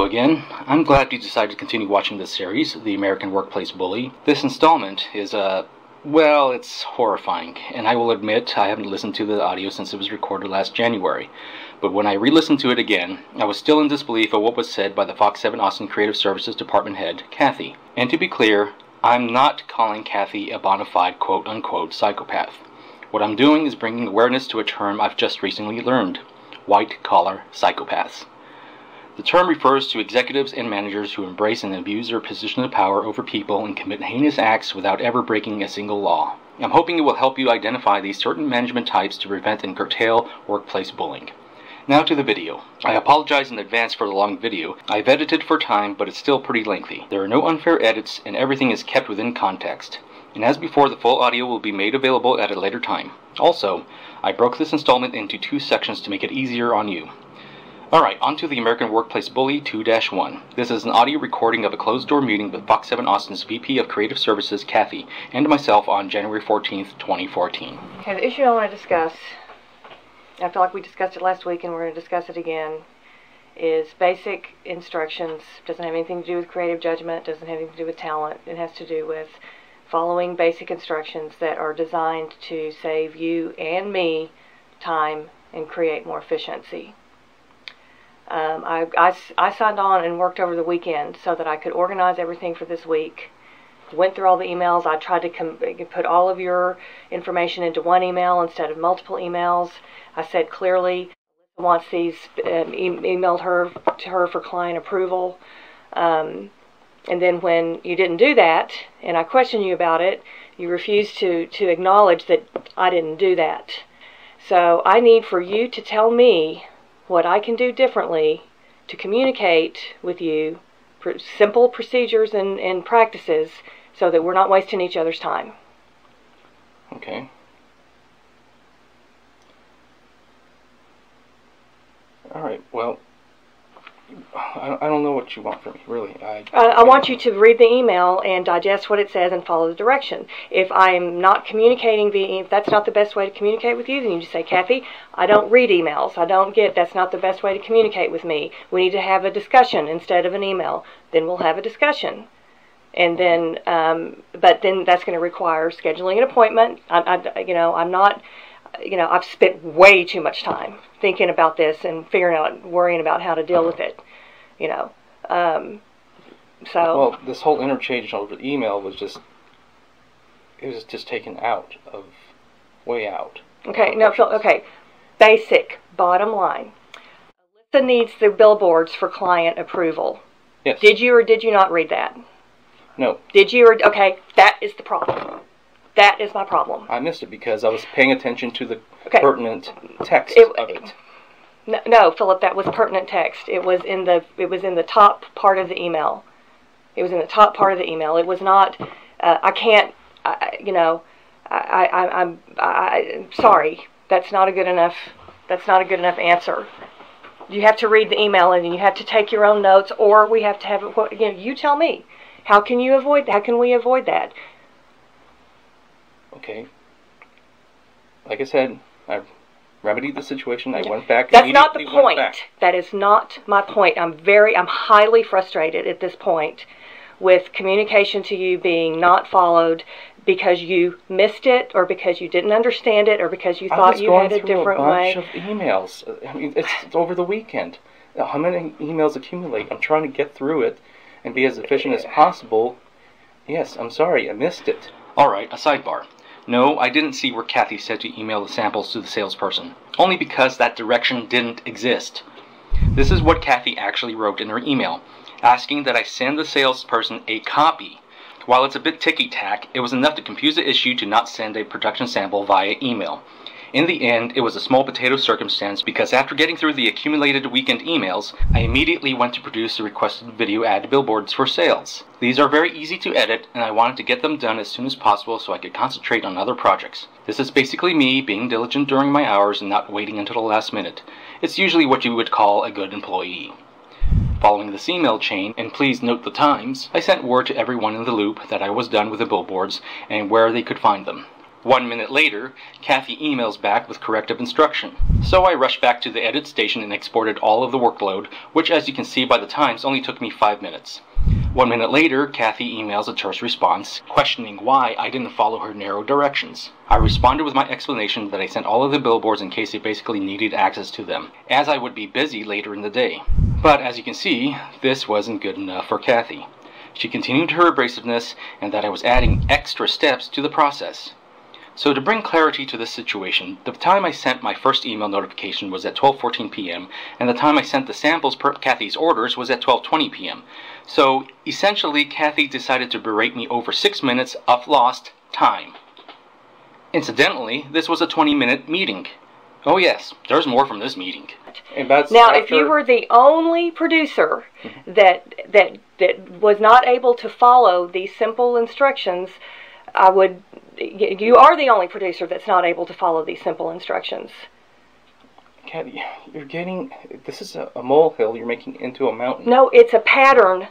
again. I'm glad you decided to continue watching this series, The American Workplace Bully. This installment is, well, it's horrifying, and I will admit I haven't listened to the audio since it was recorded last January. But when I re-listened to it again, I was still in disbelief of what was said by the Fox 7 Austin Creative Services Department head, Kathy. And to be clear, I'm not calling Kathy a bona fide quote-unquote psychopath. What I'm doing is bringing awareness to a term I've just recently learned: white-collar psychopaths. The term refers to executives and managers who embrace and abuse their position of power over people and commit heinous acts without ever breaking a single law. I'm hoping it will help you identify these certain management types to prevent and curtail workplace bullying. Now to the video. I apologize in advance for the long video. I've edited for time, but it's still pretty lengthy. There are no unfair edits, and everything is kept within context. And as before, the full audio will be made available at a later time. Also, I broke this installment into 2 sections to make it easier on you. Alright, on to the American Workplace Bully 2-1. This is an audio recording of a closed-door meeting with Fox 7 Austin's VP of Creative Services, Kathy, and myself on January 14th, 2014. Okay, the issue I want to discuss, I feel like we discussed it last week and we're going to discuss it again, is basic instructions. Doesn't have anything to do with creative judgment, doesn't have anything to do with talent. It has to do with following basic instructions that are designed to save you and me time and create more efficiency. I signed on and worked over the weekend so that I could organize everything for this week. Went through all the emails. I tried to put all of your information into one email instead of multiple emails. I said clearly, wants these emailed to her for client approval. And then when you didn't do that, and I questioned you about it, you refused to acknowledge that I didn't do that. So I need for you to tell me what I can do differently to communicate with you simple procedures and practices so that we're not wasting each other's time. Okay. Alright, well, I don't know what you want from me, really. I want you to read the email and digest what it says and follow the direction. If I'm not communicating if that's not the best way to communicate with you, then you just say, Kathy, I don't read emails. That's not the best way to communicate with me. We need to have a discussion instead of an email. Then we'll have a discussion. And then, but then that's going to require scheduling an appointment. I've spent way too much time thinking about this and worrying about how to deal with it, Well, this whole interchange over email was just taken way out. Okay, okay. Basic, bottom line. Alyssa needs the billboards for client approval. Yes. Did you or did you not read that? No. Did you or, okay, that is the problem. That is my problem. I missed it because I was paying attention to the pertinent text of it. No, Philip, that was pertinent text. It was in the top part of the email. It was in the top part of the email. It was not. I'm sorry. That's not a good enough. That's not a good enough answer. You have to read the email and you have to take your own notes, or we have to have it. You tell me. How can you avoid? How can we avoid that? Okay. Like I said, I remedied the situation. I went back. That's not the point. That is not my point. I'm highly frustrated at this point with communication to you being not followed because you missed it, or because you didn't understand it, or because you thought you had a different way. I was going through a bunch of emails. I mean, it's over the weekend. How many emails accumulate? I'm trying to get through it and be as efficient as possible. Yes, I'm sorry, I missed it. Alright, a sidebar. No, I didn't see where Kathy said to email the samples to the salesperson, only because that direction didn't exist. This is what Kathy actually wrote in her email, asking that I send the salesperson a copy. While it's a bit ticky-tack, it was enough to confuse the issue to not send a production sample via email. In the end, it was a small potato circumstance because after getting through the accumulated weekend emails, I immediately went to produce the requested video ad billboards for sales. These are very easy to edit, and I wanted to get them done as soon as possible so I could concentrate on other projects. This is basically me being diligent during my hours and not waiting until the last minute. It's usually what you would call a good employee. Following this email chain, and please note the times, I sent word to everyone in the loop that I was done with the billboards and where they could find them. 1 minute later, Kathy emails back with corrective instruction. So I rushed back to the edit station and exported all of the workload, which as you can see by the times only took me 5 minutes. 1 minute later, Kathy emails a terse response, questioning why I didn't follow her narrow directions. I responded with my explanation that I sent all of the billboards in case they basically needed access to them, as I would be busy later in the day. But as you can see, this wasn't good enough for Kathy. She continued her abrasiveness and that I was adding extra steps to the process. So to bring clarity to this situation, the time I sent my first email notification was at 12:14 p.m. and the time I sent the samples per Kathy's orders was at 12:20 p.m. So essentially, Kathy decided to berate me over 6 minutes of lost time. Incidentally, this was a 20-minute meeting. Oh yes, there's more from this meeting. Now, if you were the only producer that was not able to follow these simple instructions, you are the only producer that's not able to follow these simple instructions. Kathy, this is a molehill you're making into a mountain. No, it's a pattern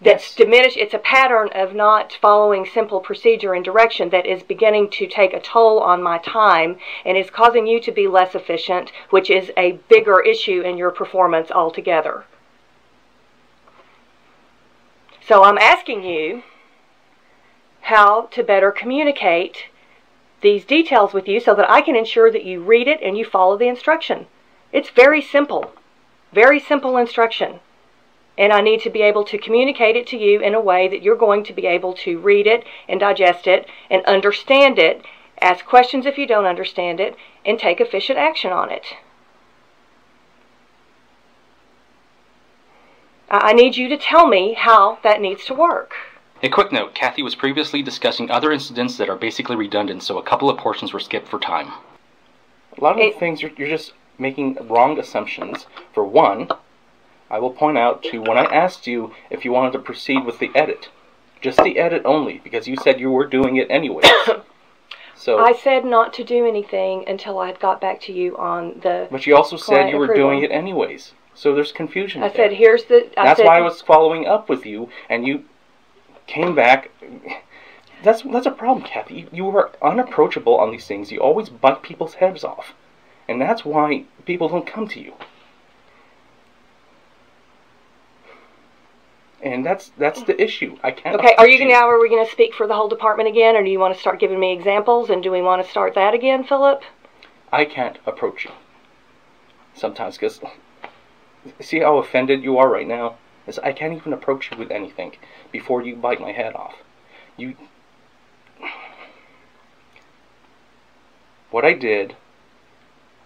that's diminished. It's a pattern of not following simple procedure and direction that is beginning to take a toll on my time and is causing you to be less efficient, which is a bigger issue in your performance altogether. So I'm asking you how to better communicate these details with you so that I can ensure that you read it and you follow the instruction. It's very simple instruction. And I need to be able to communicate it to you in a way that you're going to be able to read it and digest it and understand it, ask questions if you don't understand it, and take efficient action on it. I need you to tell me how that needs to work. A quick note, Kathy was previously discussing other incidents that are basically redundant, so a couple of portions were skipped for time. A lot of the things you're just making wrong assumptions. For one, I will point out to when I asked you if you wanted to proceed with the edit. Just the edit only, because you said you were doing it anyway. So I said not to do anything until I had got back to you on the... But you also said you were doing it anyways. So there's confusion I there. said, here's the... That's why I was following up with you, and you came back. That's a problem, Kathy. You are unapproachable on these things. You always bite people's heads off. And that's why people don't come to you. And that's the issue. I can't. Okay, are we going to speak for the whole department again, or do you want to start giving me examples, and do we want to start that again, Philip? I can't approach you sometimes, because see how offended you are right now? I can't even approach you with anything before you bite my head off. What I did,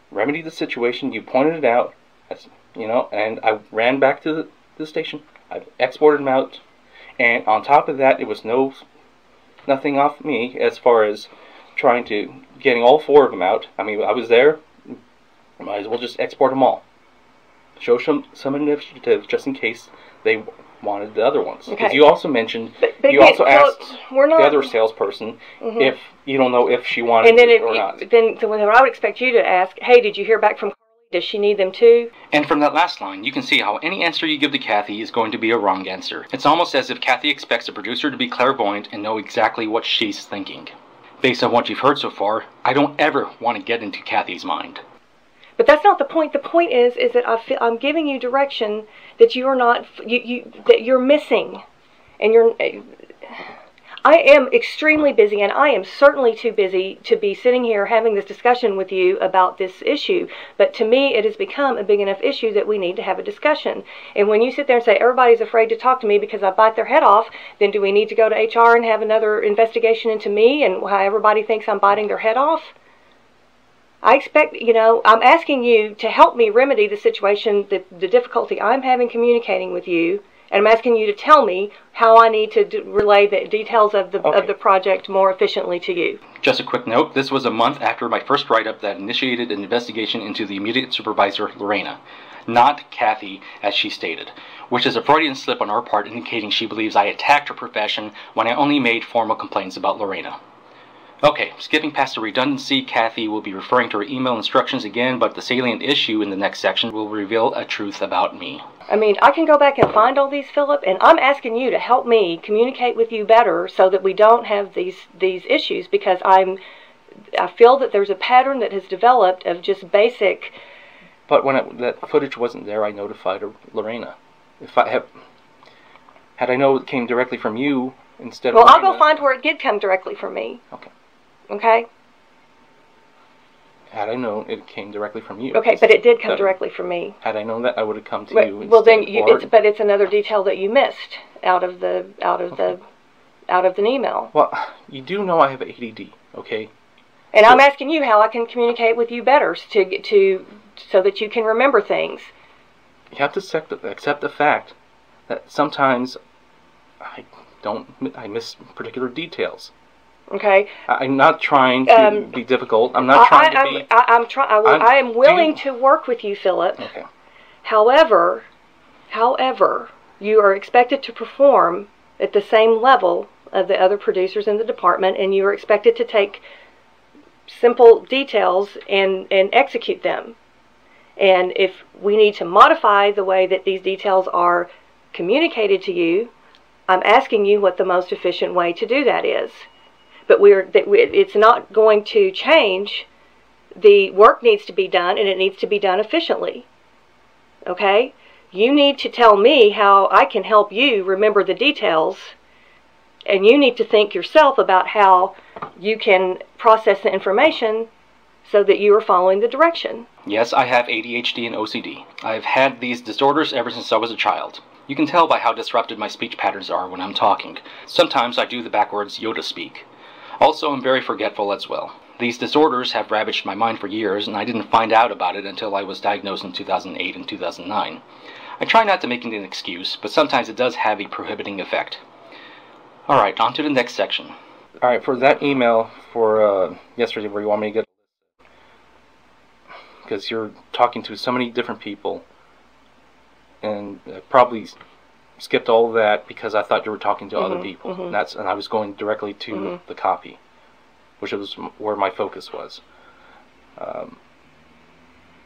remedied the situation, you pointed it out, and I ran back to the station. I exported them out, and on top of that, it was nothing off me as far as getting all 4 of them out. I mean, I was there, might as well just export them all. Show some initiative just in case they wanted the other ones. Because you also mentioned, you also asked the other salesperson if you don't know if she wanted it or not. Then I would expect you to ask, hey, did you hear back from Carly? Does she need them too? And from that last line, you can see how any answer you give to Kathy is going to be a wrong answer. It's almost as if Kathy expects a producer to be clairvoyant and know exactly what she's thinking. Based on what you've heard so far, I don't ever want to get into Kathy's mind. But that's not the point. The point is that I'm giving you direction that you are not that you're missing, and I am extremely busy, and I am certainly too busy to be sitting here having this discussion with you about this issue. But to me, it has become a big enough issue that we need to have a discussion. And when you sit there and say everybody's afraid to talk to me because I bite their head off, then do we need to go to HR and have another investigation into me and how everybody thinks I'm biting their head off? I expect, I'm asking you to help me remedy the situation, the difficulty I'm having communicating with you, and I'm asking you to tell me how I need to relay the details of the project more efficiently to you. Just a quick note, this was a month after my first write-up that initiated an investigation into the immediate supervisor, Lorena, not Kathy, as she stated, which is a Freudian slip on our part indicating she believes I attacked her profession when I only made formal complaints about Lorena. Okay, skipping past the redundancy, Kathy will be referring to her email instructions again, but the salient issue in the next section will reveal a truth about me. I mean, I can go back and find all these, Philip, and I'm asking you to help me communicate with you better so that we don't have these issues, because I feel that there's a pattern that has developed of just basic... But when that footage wasn't there, I notified Lorena. If I had I known it came directly from you instead of... Well, I'll go find where it did come directly from me. Okay. Okay? Had I known it came directly from you. Okay, but it did come directly from me. Had I known that, I would have come to you instead. Well, then but it's another detail that you missed out of the email. Well, you do know I have ADD, okay? And so, I'm asking you how I can communicate with you better so that you can remember things. You have to accept the fact that sometimes I miss particular details. Okay. I'm not trying to be difficult. I'm not trying to be... I am willing to work with you, Philip. Okay. However, you are expected to perform at the same level of the other producers in the department, and you are expected to take simple details and execute them. And if we need to modify the way that these details are communicated to you, I'm asking you what the most efficient way to do that is. But it's not going to change. The work needs to be done, and it needs to be done efficiently. Okay? You need to tell me how I can help you remember the details, and you need to think yourself about how you can process the information so that you are following the direction. Yes, I have ADHD and OCD. I've had these disorders ever since I was a child. You can tell by how disrupted my speech patterns are when I'm talking. Sometimes I do the backwards Yoda speak. Also, I'm very forgetful as well. These disorders have ravaged my mind for years, and I didn't find out about it until I was diagnosed in 2008 and 2009. I try not to make it an excuse, but sometimes it does have a prohibiting effect. Alright, on to the next section. Alright, for that email for yesterday where you want me to get... Because you're talking to so many different people, and probably skipped all of that because I thought you were talking to other people. And I was going directly to the copy, which was where my focus was.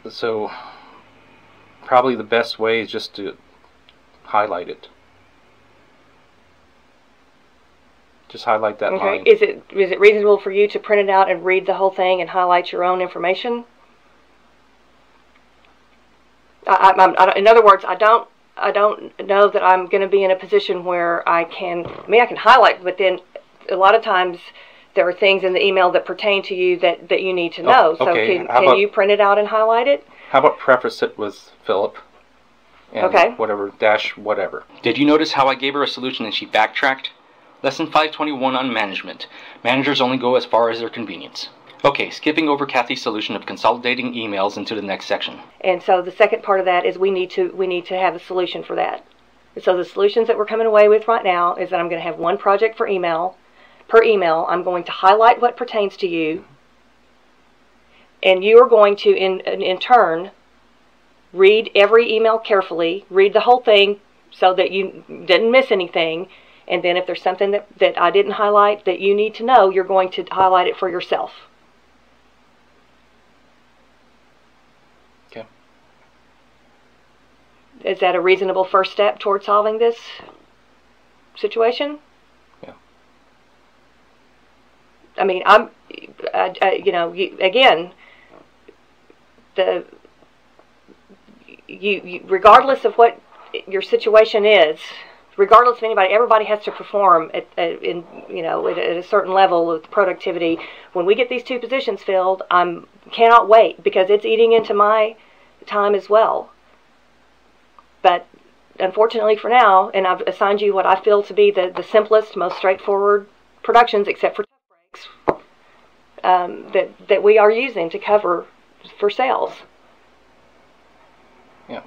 So probably the best way is just to highlight it. Just highlight that line. Is it reasonable for you to print it out and read the whole thing and highlight your own information? In other words, I don't know that I'm going to be in a position where I can highlight, but then a lot of times there are things in the email that pertain to you that you need to know. Oh, okay. So can you print it out and highlight it? How about preface it with Philip? And whatever, dash whatever. Did you notice how I gave her a solution and she backtracked? Lesson 521 on management. Managers only go as far as their convenience. Okay, skipping over Kathy's solution of consolidating emails into the next section. And so the second part of that is we need to have a solution for that. So the solutions that we're coming away with right now is that I'm going to have one project per email. I'm going to highlight what pertains to you, and you are going to in turn read every email carefully, read the whole thing so that you didn't miss anything. And then if there's something that I didn't highlight that you need to know, you're going to highlight it for yourself. Okay. Is that a reasonable first step toward solving this situation? Yeah. I mean, regardless of what your situation is, regardless of anybody, everybody has to perform at a certain level of productivity. When we get these two positions filled, I cannot wait because it's eating into my time as well. But unfortunately for now, and I've assigned you what I feel to be the simplest, most straightforward productions, except for breaks, that we are using to cover for sales. Yeah.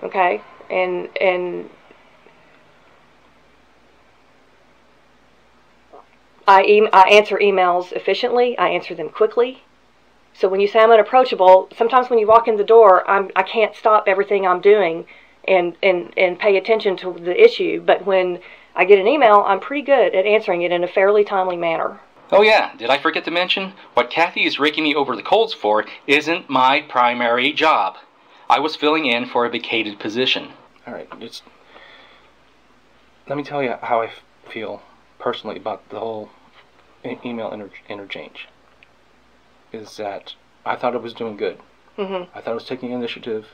Okay, and I answer emails efficiently. I answer them quickly. So when you say I'm unapproachable, sometimes when you walk in the door, I can't stop everything I'm doing and pay attention to the issue. But when I get an email, I'm pretty good at answering it in a fairly timely manner. Oh yeah, did I forget to mention? What Kathy is raking me over the coals for isn't my primary job. I was filling in for a vacated position. Alright, just let me tell you how I feel personally about the whole email interchange. Is that I thought it was doing good. I thought it was taking initiative,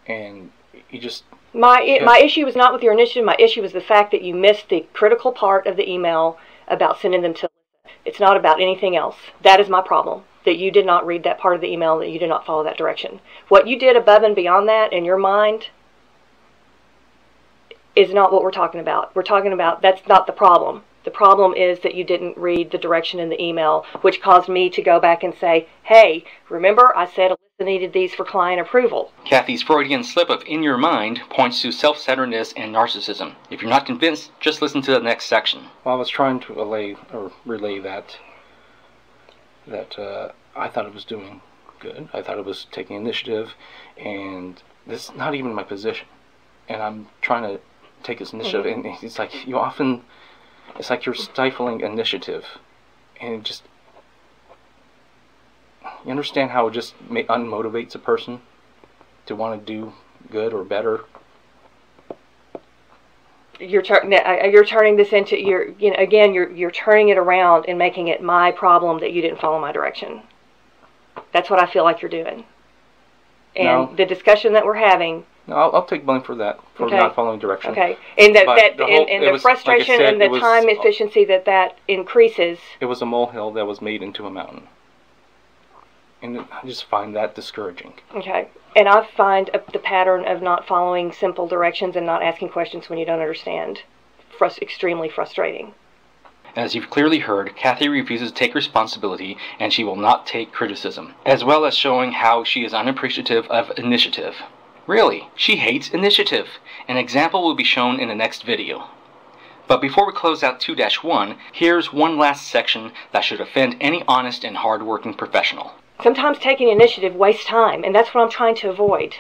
and you just... My issue was not with your initiative. My issue was the fact that you missed the critical part of the email about sending them to... It's not about anything else. That is my problem, that you did not read that part of the email, that you did not follow that direction. What you did above and beyond that in your mind is not what we're talking about. We're talking about, that's not the problem. The problem is that you didn't read the direction in the email, which caused me to go back and say, hey, remember I said Alyssa needed these for client approval. Kathy's Freudian slip of "in your mind" points to self-centeredness and narcissism. If you're not convinced, just listen to the next section. Well, I was trying to relay that I thought it was doing good. I thought it was taking initiative, and this is not even my position. And I'm trying to take this initiative, and it's like it's like you're stifling initiative, and just, you understand how it just unmotivates a person to want to do good or better. You're turning this into, you're turning it around and making it my problem that you didn't follow my direction. That's what I feel like you're doing. And the discussion that we're having... No, I'll take blame for that, for not following direction. Okay, and the frustration, like I said, and the time efficiency that increases. It was a molehill that was made into a mountain, and I just find that discouraging. Okay, and I find the pattern of not following simple directions and not asking questions when you don't understand extremely frustrating. As you've clearly heard, Kathy refuses to take responsibility, and she will not take criticism, as well as showing how she is unappreciative of initiative. Really, she hates initiative. An example will be shown in the next video. But before we close out 2-1, here's one last section that should offend any honest and hard-working professional. Sometimes taking initiative wastes time, and that's what I'm trying to avoid.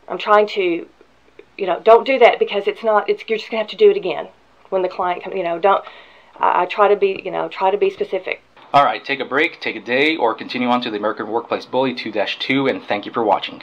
I'm trying to, don't do that, because you're just going to have to do it again when the client comes, I try to be specific. Alright, take a break, take a day, or continue on to the American Workplace Bully 2-2, and thank you for watching.